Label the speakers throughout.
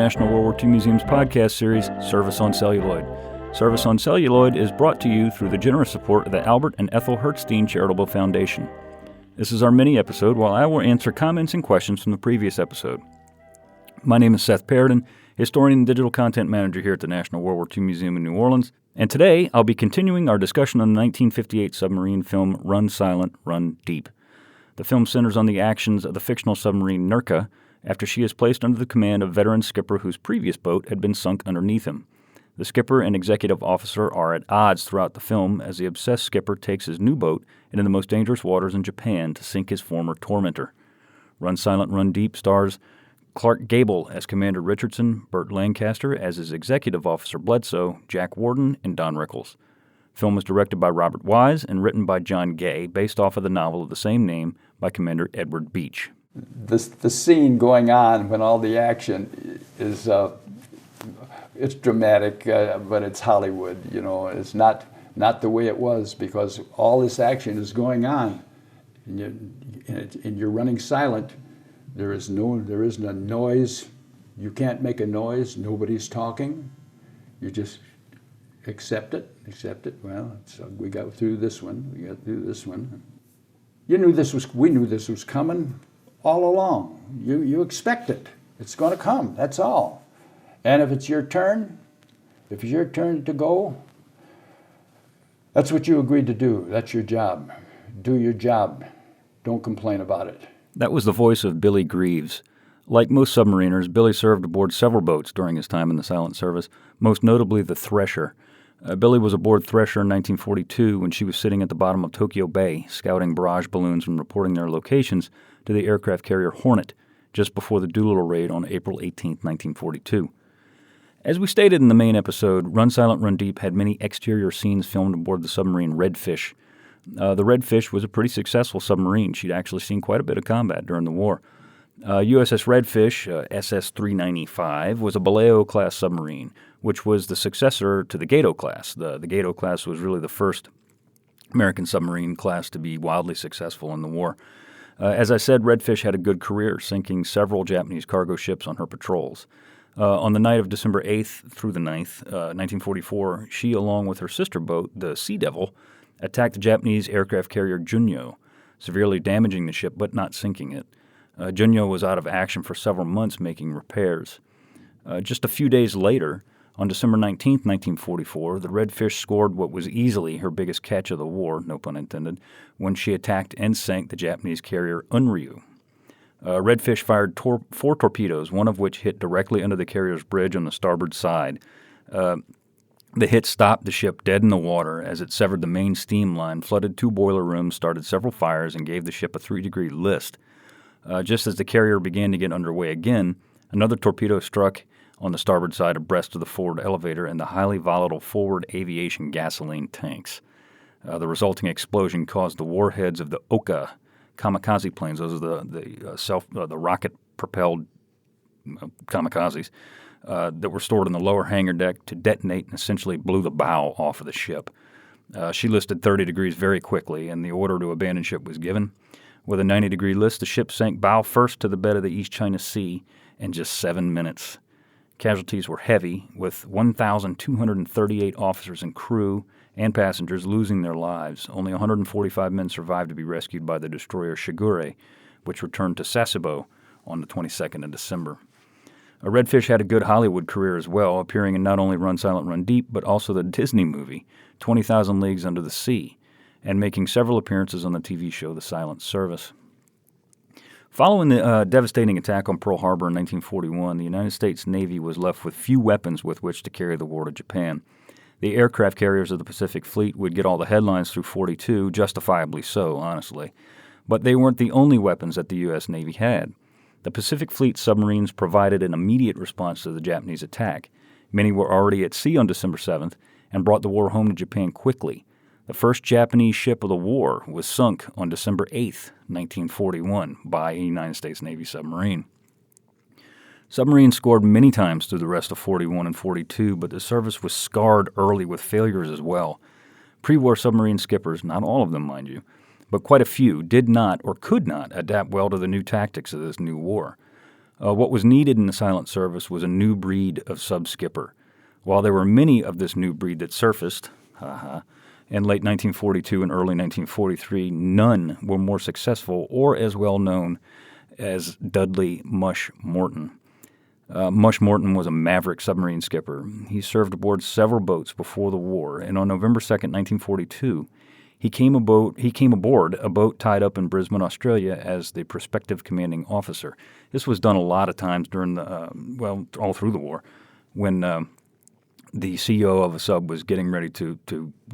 Speaker 1: National World War II Museum's podcast series, Service on Celluloid. Service on Celluloid is brought to you through the generous support of the Albert and Ethel Hertzstein Charitable Foundation. This is our mini-episode while I will answer comments and questions from the previous episode. My name is Seth Paradin, historian and digital content manager here at the National World War II Museum in New Orleans, and today I'll be continuing our discussion on the 1958 submarine film Run Silent, Run Deep. The film centers on the actions of the fictional submarine Nurka after she is placed under the command of veteran skipper whose previous boat had been sunk underneath him. The skipper and executive officer are at odds throughout the film as the obsessed skipper takes his new boat into the most dangerous waters in Japan to sink his former tormentor. Run Silent, Run Deep stars Clark Gable as Commander Richardson, Burt Lancaster as his executive officer Bledsoe, Jack Warden, and Don Rickles. The film was directed by Robert Wise and written by John Gay, based off of the novel of the same name by Commander Edward Beach.
Speaker 2: The scene going on when all the action is, it's dramatic, but it's Hollywood, you know. It's not the way it was, because all this action is going on, and you're running silent. There isn't a noise. You can't make a noise. Nobody's talking. You just accept it. Well, we got through this one. We knew this was coming all along. You expect it. It's going to come. That's all. And if it's your turn to go, that's what you agreed to do. That's your job. Do your job. Don't complain about it.
Speaker 1: That was the voice of Billy Greaves. Like most submariners, Billy served aboard several boats during his time in the Silent Service, most notably the Thresher. Billy was aboard Thresher in 1942 when she was sitting at the bottom of Tokyo Bay, scouting barrage balloons and reporting their locations to the aircraft carrier Hornet, just before the Doolittle raid on April 18, 1942. As we stated in the main episode, Run Silent, Run Deep had many exterior scenes filmed aboard the submarine Redfish. The Redfish was a pretty successful submarine. She'd actually seen quite a bit of combat during the war. USS Redfish, SS-395, was a Baleo-class submarine, which was the successor to the Gato class. The Gato class was really the first American submarine class to be wildly successful in the war. As I said, Redfish had a good career, sinking several Japanese cargo ships on her patrols. On the night of December 8th through the 9th, 1944, she, along with her sister boat, the Sea Devil, attacked the Japanese aircraft carrier Junyo, severely damaging the ship but not sinking it. Junyo was out of action for several months making repairs. Just a few days later, on December 19, 1944, the Redfish scored what was easily her biggest catch of the war, no pun intended, when she attacked and sank the Japanese carrier Unryu. Redfish fired 4 torpedoes, one of which hit directly under the carrier's bridge on the starboard side. The hit stopped the ship dead in the water as it severed the main steam line, flooded 2 boiler rooms, started several fires, and gave the ship a 3-degree list. Just as the carrier began to get underway again, another torpedo struck on the starboard side abreast of the forward elevator and the highly volatile forward aviation gasoline tanks. The resulting explosion caused the warheads of the Oka kamikaze planes, those are the rocket-propelled kamikazes, that were stored in the lower hangar deck to detonate and essentially blew the bow off of the ship. She listed 30 degrees very quickly, and the order to abandon ship was given. With a 90-degree list, the ship sank bow first to the bed of the East China Sea in just 7 minutes. Casualties were heavy, with 1,238 officers and crew and passengers losing their lives. Only 145 men survived to be rescued by the destroyer Shigure, which returned to Sasebo on the 22nd of December. Redfish had a good Hollywood career as well, appearing in not only Run Silent, Run Deep, but also the Disney movie, 20,000 Leagues Under the Sea, and making several appearances on the TV show The Silent Service. Following the devastating attack on Pearl Harbor in 1941, the United States Navy was left with few weapons with which to carry the war to Japan. The aircraft carriers of the Pacific Fleet would get all the headlines through 42, justifiably so, honestly. But they weren't the only weapons that the U.S. Navy had. The Pacific Fleet submarines provided an immediate response to the Japanese attack. Many were already at sea on December 7th and brought the war home to Japan quickly. The first Japanese ship of the war was sunk on December 8, 1941, by a United States Navy submarine. Submarines scored many times through the rest of 41 and 42, but the service was scarred early with failures as well. Pre-war submarine skippers, not all of them, mind you, but quite a few, did not or could not adapt well to the new tactics of this new war. What was needed in the silent service was a new breed of sub-skipper. While there were many of this new breed that surfaced, in late 1942 and early 1943, none were more successful or as well known as Dudley Mush Morton. Mush Morton was a maverick submarine skipper. He served aboard several boats before the war, and on November 2nd, 1942, he came aboard a boat tied up in Brisbane, Australia, as the prospective commanding officer. This was done a lot of times during all through the war, when the CEO of a sub was getting ready to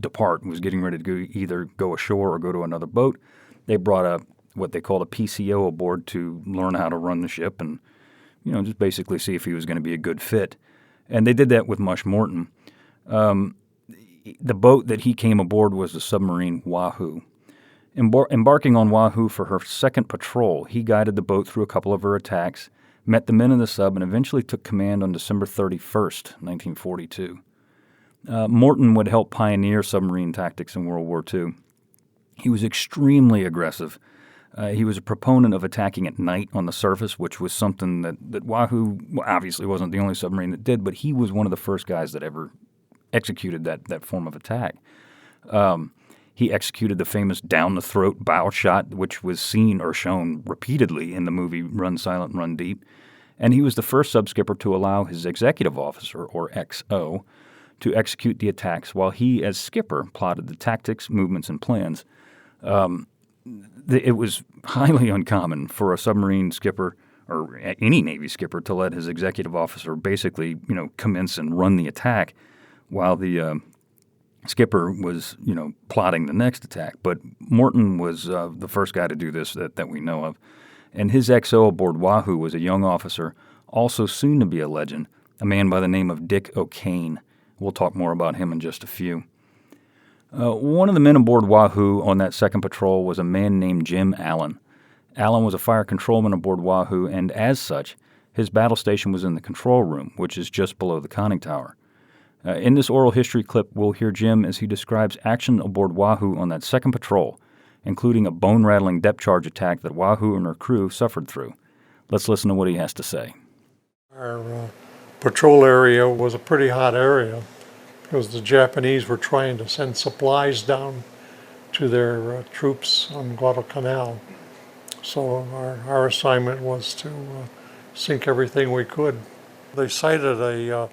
Speaker 1: depart, was getting ready to either go ashore or go to another boat. They brought what they called a PCO aboard to learn how to run the ship and, just basically see if he was going to be a good fit. And they did that with Mush Morton. The boat that he came aboard was the submarine Wahoo. Embarking on Wahoo for her second patrol, he guided the boat through a couple of her attacks, met the men in the sub, and eventually took command on December 31st, 1942. Morton would help pioneer submarine tactics in World War II. He was extremely aggressive. He was a proponent of attacking at night on the surface, which was something that Wahoo obviously wasn't the only submarine that did, but he was one of the first guys that ever executed that form of attack. He executed the famous down-the-throat bow shot, which was seen or shown repeatedly in the movie Run Silent, Run Deep. And he was the first sub-skipper to allow his executive officer, or XO, to execute the attacks while he, as skipper, plotted the tactics, movements, and plans. It was highly uncommon for a submarine skipper or any Navy skipper to let his executive officer basically, commence and run the attack while the skipper was, plotting the next attack. But Morton was the first guy to do this that we know of. And his XO aboard Wahoo was a young officer, also soon to be a legend, a man by the name of Dick O'Kane. We'll talk more about him in just a few. One of the men aboard Wahoo on that second patrol was a man named Jim Allen. Allen was a fire controlman aboard Wahoo, and as such, his battle station was in the control room, which is just below the conning tower. In this oral history clip, we'll hear Jim as he describes action aboard Wahoo on that second patrol, including a bone-rattling depth charge attack that Wahoo and her crew suffered through. Let's listen to what he has to say.
Speaker 3: Our patrol area was a pretty hot area because the Japanese were trying to send supplies down to their troops on Guadalcanal. So our assignment was to sink everything we could. They sighted a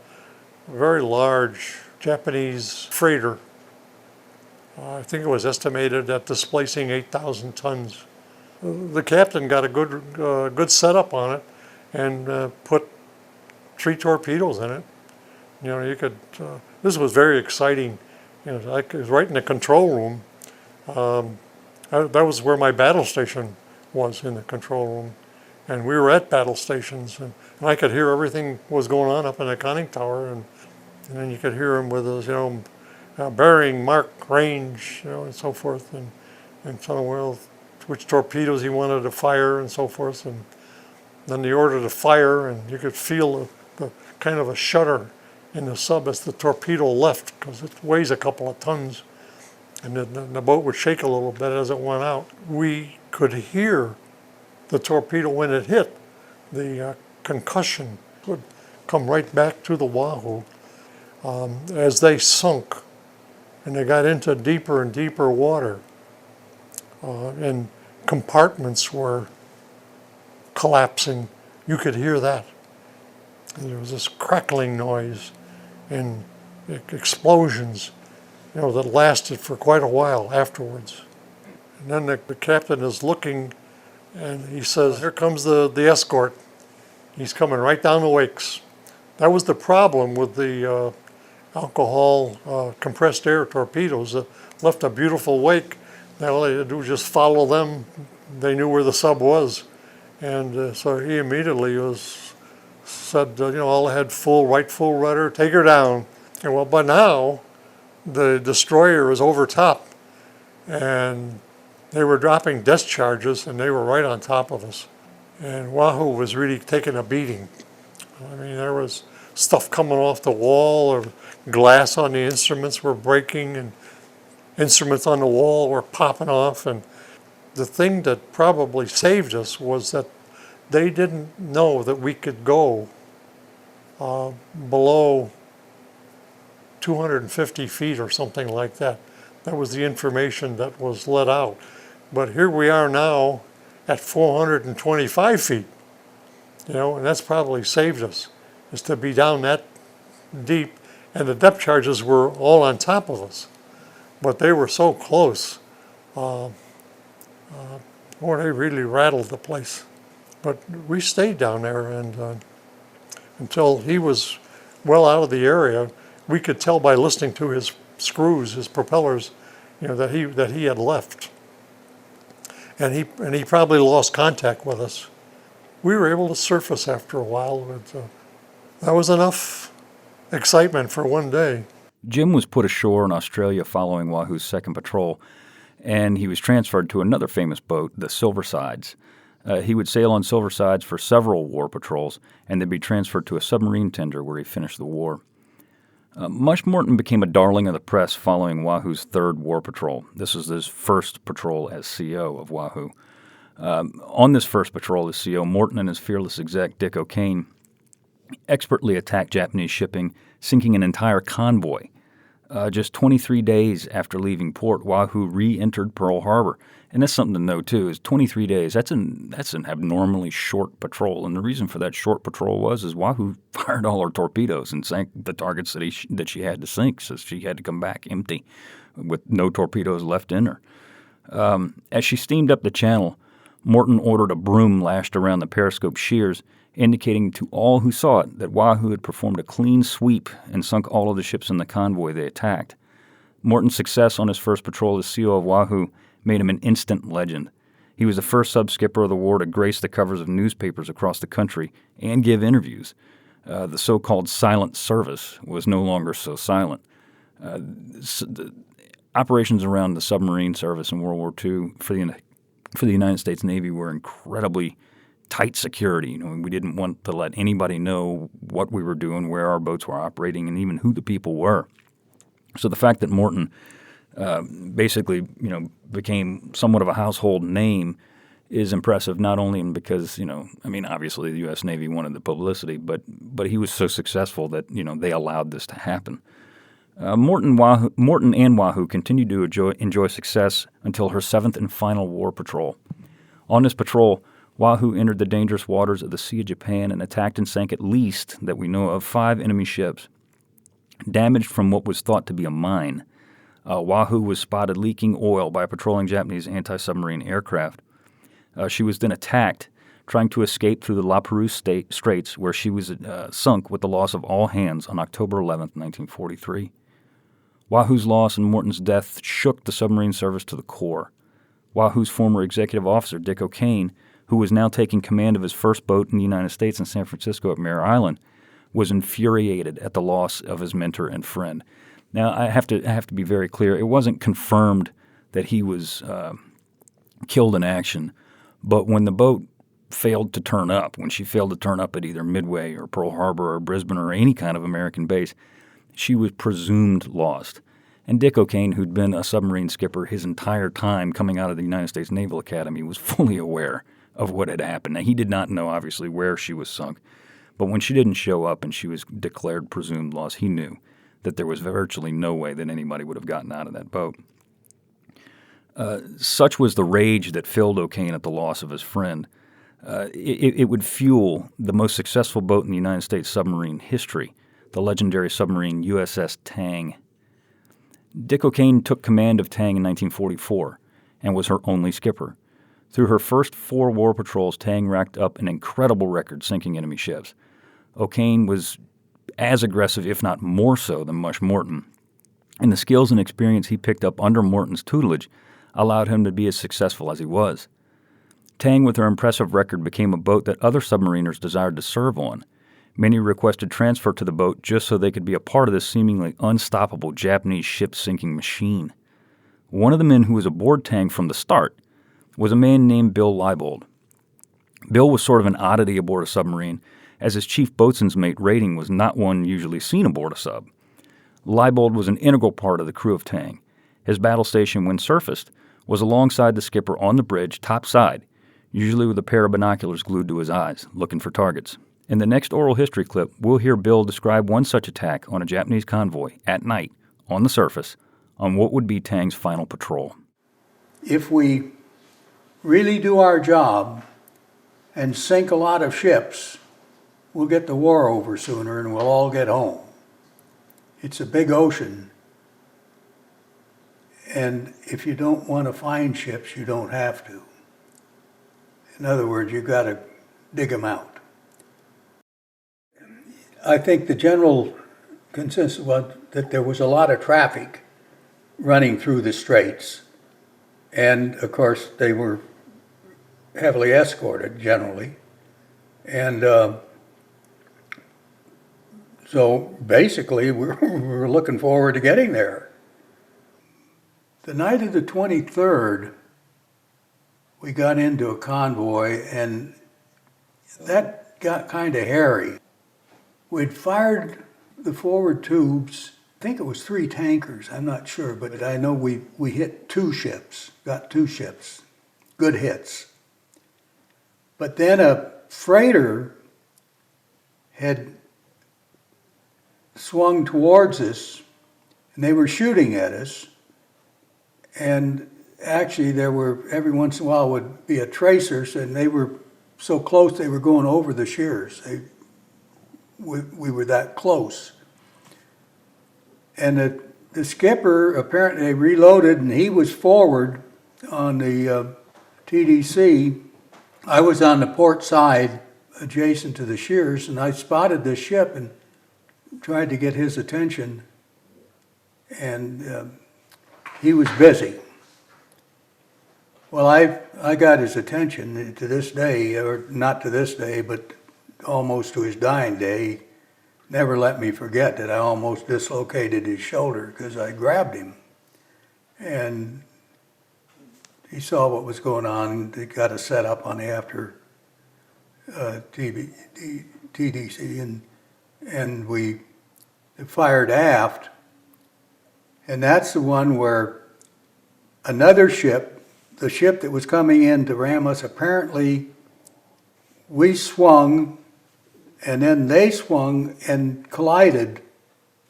Speaker 3: very large Japanese freighter. I think it was estimated at displacing 8,000 tons. The captain got a good setup on it and put 3 torpedoes in it. This was very exciting. I was right in the control room. That was where my battle station was, in the control room. And we were at battle stations, and I could hear everything was going on up in the conning tower, and then you could hear him with his, bearing, mark, range, and so forth, and tell him, which torpedoes he wanted to fire and so forth, and then the order to fire, and you could feel the kind of a shudder in the sub as the torpedo left, because it weighs a couple of tons, and then the boat would shake a little bit as it went out. We could hear the torpedo when it hit. The concussion would come right back to the Wahoo. As they sunk and they got into deeper and deeper water, and compartments were collapsing, you could hear that. And there was this crackling noise and explosions, that lasted for quite a while afterwards. And then the captain is looking, and he says, "Here comes the escort. He's coming right down the wakes." That was the problem with the alcohol compressed air torpedoes that left a beautiful wake. All they had to do was just follow them. They knew where the sub was. And so he immediately said, all had full rudder, take her down. And well, by now, the destroyer was over top, and they were dropping discharges, and they were right on top of us. And Wahoo was really taking a beating. I mean, there was stuff coming off the wall, or glass on the instruments were breaking, and instruments on the wall were popping off. And the thing that probably saved us was that they didn't know that we could go below 250 feet or something like that. That was the information that was let out. But here we are now at 425 feet, and that's probably saved us, is to be down that deep, and the depth charges were all on top of us. But they were so close. Boy, they really rattled the place. But we stayed down there, and until he was well out of the area, we could tell by listening to his screws, his propellers, that he had left. And he probably lost contact with us. We were able to surface after a while, but that was enough excitement for one day.
Speaker 1: Jim was put ashore in Australia following Wahoo's second patrol, and he was transferred to another famous boat, the Silversides. He would sail on Silversides for several war patrols and then be transferred to a submarine tender where he finished the war. Mush Morton became a darling of the press following Wahoo's third war patrol. This was his first patrol as CO of Wahoo. On this first patrol as CO, Morton and his fearless exec, Dick O'Kane, expertly attacked Japanese shipping, sinking an entire convoy. Just 23 days after leaving port, Wahoo re-entered Pearl Harbor. And that's something to know, too, is 23 days. That's an abnormally short patrol. And the reason for that short patrol is Wahoo fired all her torpedoes and sank the targets that she had to sink, so she had to come back empty with no torpedoes left in her. As she steamed up the channel, Morton ordered a broom lashed around the periscope shears, indicating to all who saw it that Wahoo had performed a clean sweep and sunk all of the ships in the convoy they attacked. Morton's success on his first patrol as CO of Wahoo made him an instant legend. He was the first sub-skipper of the war to grace the covers of newspapers across the country and give interviews. The so-called silent service was no longer so silent. The operations around the submarine service in World War II for the United States Navy were incredibly tight security. We didn't want to let anybody know what we were doing, where our boats were operating, and even who the people were. So the fact that Morton basically, became somewhat of a household name is impressive, not only because, obviously the U.S. Navy wanted the publicity, but he was so successful that, they allowed this to happen. Morton and Wahoo continued to enjoy success until her seventh and final war patrol. On this patrol, Wahoo entered the dangerous waters of the Sea of Japan and attacked and sank at least, that we know of, 5 enemy ships, damaged from what was thought to be a mine. Wahoo was spotted leaking oil by a patrolling Japanese anti-submarine aircraft. She was then attacked, trying to escape through the La Perouse Straits, where she was sunk with the loss of all hands on October 11, 1943. Wahoo's loss and Morton's death shook the submarine service to the core. Wahoo's former executive officer, Dick O'Kane, who was now taking command of his first boat in the United States in San Francisco at Mare Island, was infuriated at the loss of his mentor and friend. Now, I have to be very clear. It wasn't confirmed that he was killed in action, but when the boat failed to turn up, when she failed to turn up at either Midway or Pearl Harbor or Brisbane or any kind of American base, she was presumed lost. And Dick O'Kane, who'd been a submarine skipper his entire time coming out of the United States Naval Academy, was fully aware of what had happened. Now, he did not know, obviously, where she was sunk, but when she didn't show up and she was declared presumed lost, he knew that there was virtually no way that anybody would have gotten out of that boat. Such was the rage that filled O'Kane at the loss of his friend. It would fuel the most successful boat in the United States submarine history, the legendary submarine USS Tang. Dick O'Kane took command of Tang in 1944 and was her only skipper. Through her first 4 war patrols, Tang racked up an incredible record sinking enemy ships. O'Kane was as aggressive, if not more so, than Mush Morton, and the skills and experience he picked up under Morton's tutelage allowed him to be as successful as he was. Tang, with her impressive record, became a boat that other submariners desired to serve on. Many requested transfer to the boat just so they could be a part of this seemingly unstoppable Japanese ship-sinking machine. One of the men who was aboard Tang from the start was a man named Bill Leibold. Bill was sort of an oddity aboard a submarine, as his chief boatswain's mate rating was not one usually seen aboard a sub. Leibold was an integral part of the crew of Tang. His battle station, when surfaced, was alongside the skipper on the bridge, topside. usually with a pair of binoculars glued to his eyes, looking for targets. In the next oral history clip, we'll hear Bill describe one such attack on a Japanese convoy at night, on the surface, on what would be Tang's final patrol.
Speaker 4: If we really do our job and sink a lot of ships, we'll get the war over sooner and we'll all get home. It's a big ocean. And if you don't want to find ships, you don't have to. In other words, you've got to dig them out. I think the general consensus was that there was a lot of traffic running through the straits. And of course, they were heavily escorted generally. And so basically, we were looking forward to getting there. The night of the 23rd, we got into a convoy, and that got kind of hairy. We'd fired the forward tubes. I think it was 3 tankers, I'm not sure, but I know we hit 2 ships, got 2 ships, good hits. But then a freighter had swung towards us, and they were shooting at us. And actually, there were, every once in a while, would be a tracer, and they were so close they were going over the shears. We were that close. And the skipper apparently reloaded, and he was forward on the TDC. I was on the port side adjacent to the shears, and I spotted this ship and tried to get his attention, and he was busy. Well, I got his attention to this day, or not to this day, but almost to his dying day. He never let me forget that I almost dislocated his shoulder because I grabbed him. And he saw what was going on. They got us set up on the after TDC, and we fired aft. And that's the one where another ship, the ship that was coming in to ram us, apparently we swung, and then they swung and collided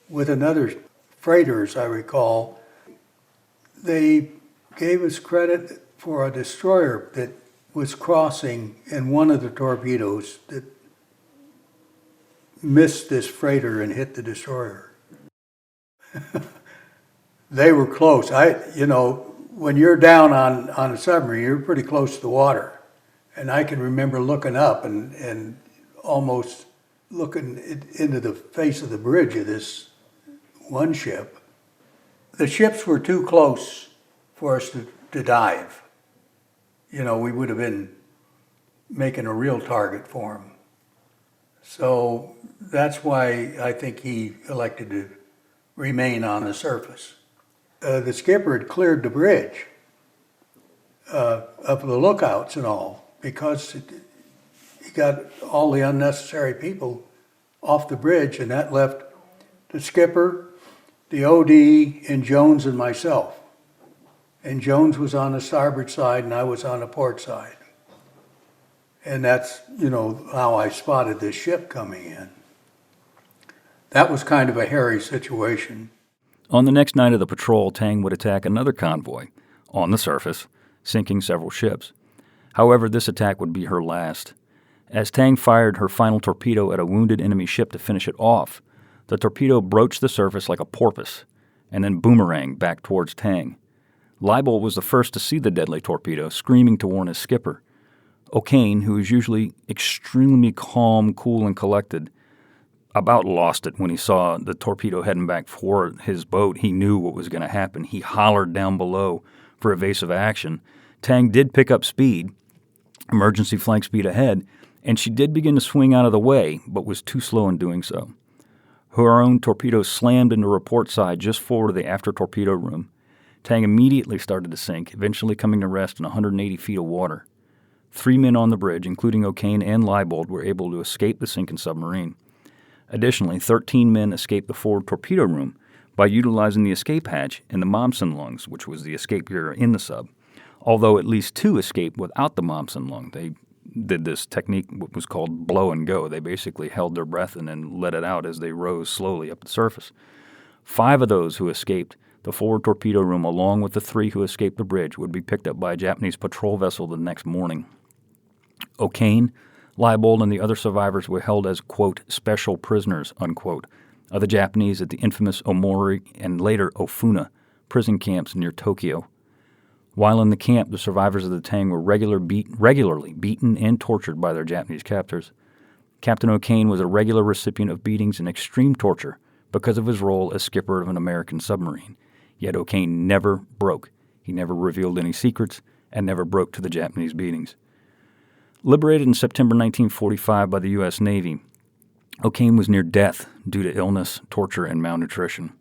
Speaker 4: with another freighter, as I recall. They gave us credit for a destroyer that was crossing, and one of the torpedoes that missed this freighter and hit the destroyer. They were close. When you're down on a submarine, you're pretty close to the water. And I can remember looking up and almost looking into the face of the bridge of this one ship. The ships were too close for us to dive. We would have been making a real target for them. So that's why I think he elected to remain on the surface. The skipper had cleared the bridge of the lookouts and all, because he got all the unnecessary people off the bridge, and that left the skipper, the OD, and Jones and myself. And Jones was on the starboard side, and I was on the port side. And that's, how I spotted this ship coming in. That was kind of a hairy situation.
Speaker 1: On the next night of the patrol, Tang would attack another convoy, on the surface, sinking several ships. However, this attack would be her last. As Tang fired her final torpedo at a wounded enemy ship to finish it off, the torpedo broached the surface like a porpoise, and then boomeranged back towards Tang. Leibold was the first to see the deadly torpedo, screaming to warn his skipper. O'Kane, who is usually extremely calm, cool, and collected, about lost it when he saw the torpedo heading back for his boat. He knew what was going to happen. He hollered down below for evasive action. Tang did pick up speed, emergency flank speed ahead, and she did begin to swing out of the way, but was too slow in doing so. Her own torpedo slammed into her port side just forward of the after torpedo room. Tang immediately started to sink, eventually coming to rest in 180 feet of water. 3 men on the bridge, including O'Kane and Leibold, were able to escape the sinking submarine. Additionally, 13 men escaped the forward torpedo room by utilizing the escape hatch and the Momsen lungs, which was the escape gear in the sub. although at least 2 escaped without the Momsen lung. They did this technique, what was called blow and go. They basically held their breath and then let it out as they rose slowly up the surface. 5 of those who escaped the forward torpedo room, along with the 3 who escaped the bridge, would be picked up by a Japanese patrol vessel the next morning. O'Kane, Leibold, and the other survivors were held as, quote, special prisoners, unquote, of the Japanese at the infamous Omori and later Ofuna prison camps near Tokyo. While in the camp, the survivors of the Tang were regularly beaten and tortured by their Japanese captors. Captain O'Kane was a regular recipient of beatings and extreme torture because of his role as skipper of an American submarine. Yet O'Kane never broke. He never revealed any secrets and never broke to the Japanese beatings. Liberated in September 1945 by the U.S. Navy, O'Kane was near death due to illness, torture, and malnutrition.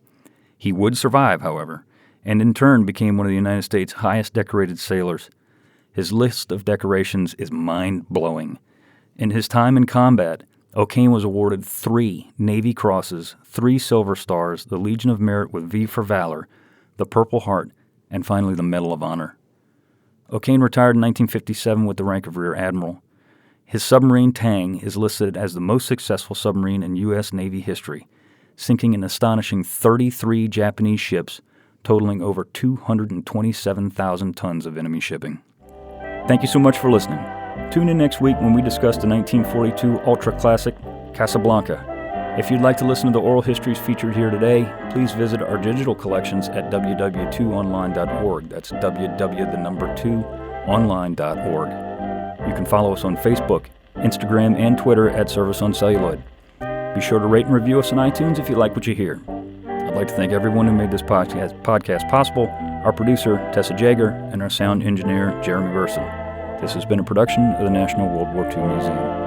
Speaker 1: He would survive, however, and in turn became one of the United States' highest decorated sailors. His list of decorations is mind-blowing. In his time in combat, O'Kane was awarded 3 Navy Crosses, 3 Silver Stars, the Legion of Merit with V for Valor, the Purple Heart, and finally the Medal of Honor. O'Kane retired in 1957 with the rank of Rear Admiral. His submarine Tang is listed as the most successful submarine in U.S. Navy history, sinking an astonishing 33 Japanese ships, totaling over 227,000 tons of enemy shipping. Thank you so much for listening. Tune in next week when we discuss the 1942 ultra-classic Casablanca. If you'd like to listen to the oral histories featured here today, please visit our digital collections at www.2online.org. That's www.2online.org. You can follow us on Facebook, Instagram, and Twitter at Service on Celluloid. Be sure to rate and review us on iTunes if you like what you hear. I'd like to thank everyone who made this podcast possible, our producer, Tessa Jager, and our sound engineer, Jeremy Burson. This has been a production of the National World War II Museum.